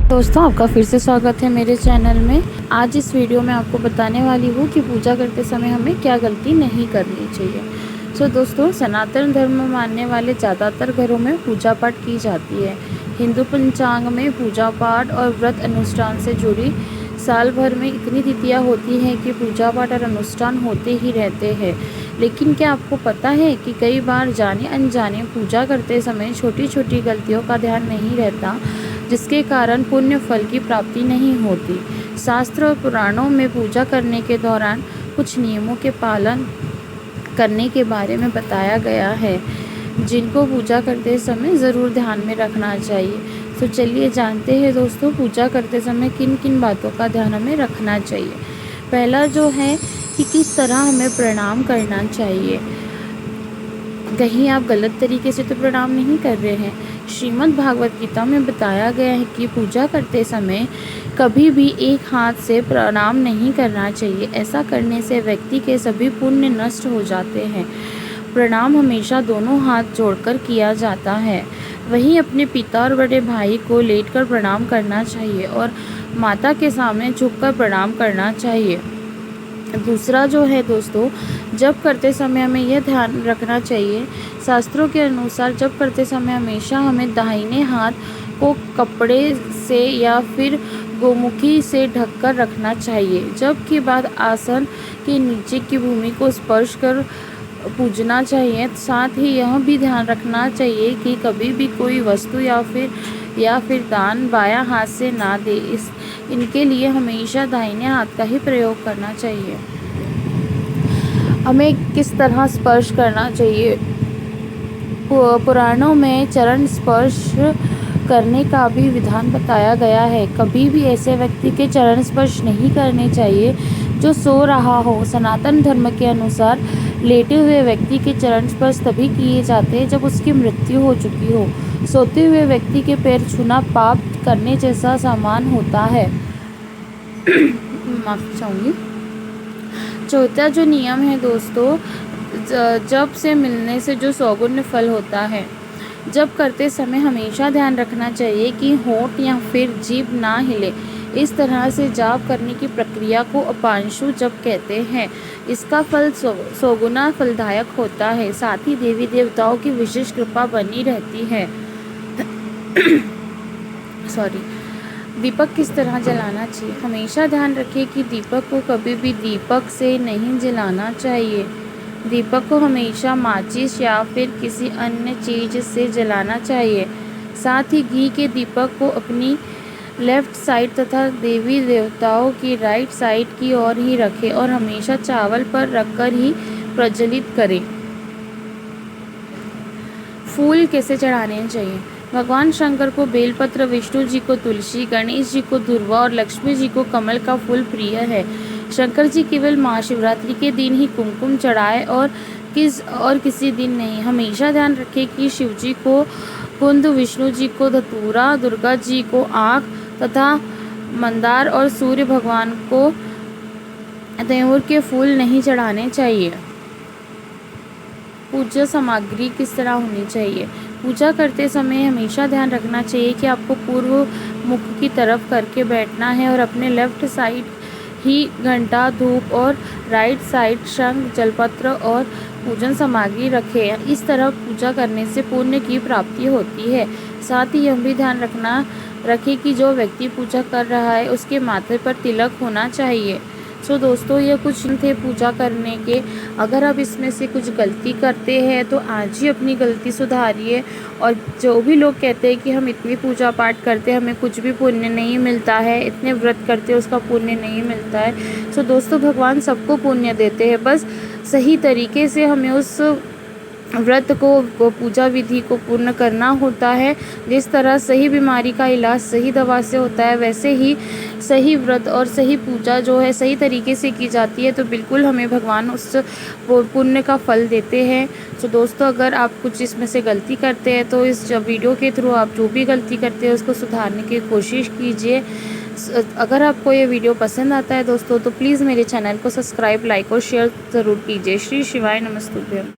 दोस्तों, आपका फिर से स्वागत है मेरे चैनल में। आज इस वीडियो में आपको बताने वाली हूँ कि पूजा करते समय हमें क्या गलती नहीं करनी चाहिए। दोस्तों, सनातन धर्म मानने वाले ज़्यादातर घरों में पूजा पाठ की जाती है। हिंदू पंचांग में पूजा पाठ और व्रत अनुष्ठान से जुड़ी साल भर में इतनी तिथियाँ होती हैं कि पूजा पाठ और अनुष्ठान होते ही रहते हैं। लेकिन क्या आपको पता है कि कई बार जाने अनजाने पूजा करते समय छोटी छोटी गलतियों का ध्यान नहीं रहता, जिसके कारण पुण्य फल की प्राप्ति नहीं होती। शास्त्र और पुराणों में पूजा करने के दौरान कुछ नियमों के पालन करने के बारे में बताया गया है, जिनको पूजा करते समय ज़रूर ध्यान में रखना चाहिए। तो चलिए जानते हैं दोस्तों, पूजा करते समय किन किन बातों का ध्यान हमें रखना चाहिए। पहला जो है कि किस तरह हमें प्रणाम करना चाहिए। कहीं आप गलत तरीके से तो प्रणाम नहीं कर रहे हैं। श्रीमद् भागवत गीता में बताया गया है कि पूजा करते समय कभी भी एक हाथ से प्रणाम नहीं करना चाहिए। ऐसा करने से व्यक्ति के सभी पुण्य नष्ट हो जाते हैं। प्रणाम हमेशा दोनों हाथ जोड़कर किया जाता है। वहीं अपने पिता और बड़े भाई को लेटकर प्रणाम करना चाहिए और माता के सामने झुककर प्रणाम करना चाहिए। दूसरा जो है दोस्तों, जप करते समय हमें यह ध्यान रखना चाहिए, शास्त्रों के अनुसार जप करते समय हमेशा हमें दाहिने हाथ को कपड़े से या फिर गोमुखी से ढककर रखना चाहिए। जप के बाद आसन के नीचे की भूमि को स्पर्श कर पूजना चाहिए। साथ ही यह भी ध्यान रखना चाहिए कि कभी भी कोई वस्तु या फिर दान बायां हाथ से ना दे। इनके लिए हमेशा दाहिने हाथ का ही प्रयोग करना चाहिए। हमें किस तरह स्पर्श करना चाहिए। पुराणों में चरण स्पर्श करने का भी विधान बताया गया है। कभी भी ऐसे व्यक्ति के चरण स्पर्श नहीं करने चाहिए जो सो रहा हो। सनातन धर्म के अनुसार लेटे हुए व्यक्ति के चरण स्पर्श तभी किए जाते हैं जब उसकी मृत्यु हो चुकी हो। सोते हुए व्यक्ति के पैर छूना पाप करने जैसा समान होता है। माफ़ी चाहूँगी। चौथा जो नियम है दोस्तों, जप से मिलने से जो सौगुण्य फल होता है। जप करते समय हमेशा ध्यान रखना चाहिए कि होंठ या फिर जीभ ना हिले। इस तरह से जाप करने की प्रक्रिया को अपांशु जप कहते हैं। इसका फल सौगुना फलदायक होता है। साथ ही देवी देवताओं की विशेष कृपा बनी रहती है। दीपक किस तरह जलाना चाहिए। हमेशा ध्यान रखें कि दीपक को कभी भी दीपक से नहीं जलाना चाहिए। दीपक को हमेशा माचिस या फिर किसी अन्य चीज़ से जलाना चाहिए। साथ ही घी के दीपक को अपनी लेफ्ट साइड तथा देवी देवताओं की राइट साइड की ओर ही रखें और हमेशा चावल पर रखकर ही प्रज्वलित करें। फूल कैसे चढ़ाने चाहिए। भगवान शंकर को बेलपत्र, विष्णु जी को तुलसी, गणेश जी को दुर्वा और लक्ष्मी जी को कमल का फूल प्रिय है। शंकर जी केवल महाशिवरात्रि के दिन ही कुमकुम चढ़ाए और किसी दिन नहीं। हमेशा ध्यान रखें कि शिव जी को कुंद, विष्णु जी को धतूरा, दुर्गा जी को आँख तथा मंदार और सूर्य भगवान को तैमूर के फूल नहीं चढ़ाने चाहिए। पूजा सामग्री किस तरह होनी चाहिए। पूजा करते समय हमेशा ध्यान रखना चाहिए कि आपको पूर्व मुख की तरफ करके बैठना है और अपने लेफ्ट साइड ही घंटा, धूप और राइट साइड शंख, जलपत्र और पूजन सामग्री रखें। इस तरह पूजा करने से पुण्य की प्राप्ति होती है। साथ ही यह भी ध्यान रखें कि जो व्यक्ति पूजा कर रहा है उसके माथे पर तिलक होना चाहिए। दोस्तों, ये कुछ थे पूजा करने के। अगर आप इसमें से कुछ गलती करते हैं तो आज ही अपनी गलती सुधारिए। और जो भी लोग कहते हैं कि हम इतनी पूजा पाठ करते हैं हमें कुछ भी पुण्य नहीं मिलता है, इतने व्रत करते हैं उसका पुण्य नहीं मिलता है। दोस्तों, भगवान सबको पुण्य देते हैं, बस सही तरीके से हमें उस व्रत को पूजा विधि को पूर्ण करना होता है। जिस तरह सही बीमारी का इलाज सही दवा से होता है, वैसे ही सही व्रत और सही पूजा जो है सही तरीके से की जाती है तो बिल्कुल हमें भगवान उस पुण्य का फल देते हैं। दोस्तों, अगर आप कुछ इसमें से गलती करते हैं तो इस वीडियो के थ्रू आप जो भी गलती करते हैं उसको सुधारने की कोशिश कीजिए। अगर आपको ये वीडियो पसंद आता है दोस्तों तो प्लीज़ मेरे चैनल को सब्सक्राइब, लाइक और शेयर ज़रूर कीजिए। श्री शिवाय नमस्तुभ्यम।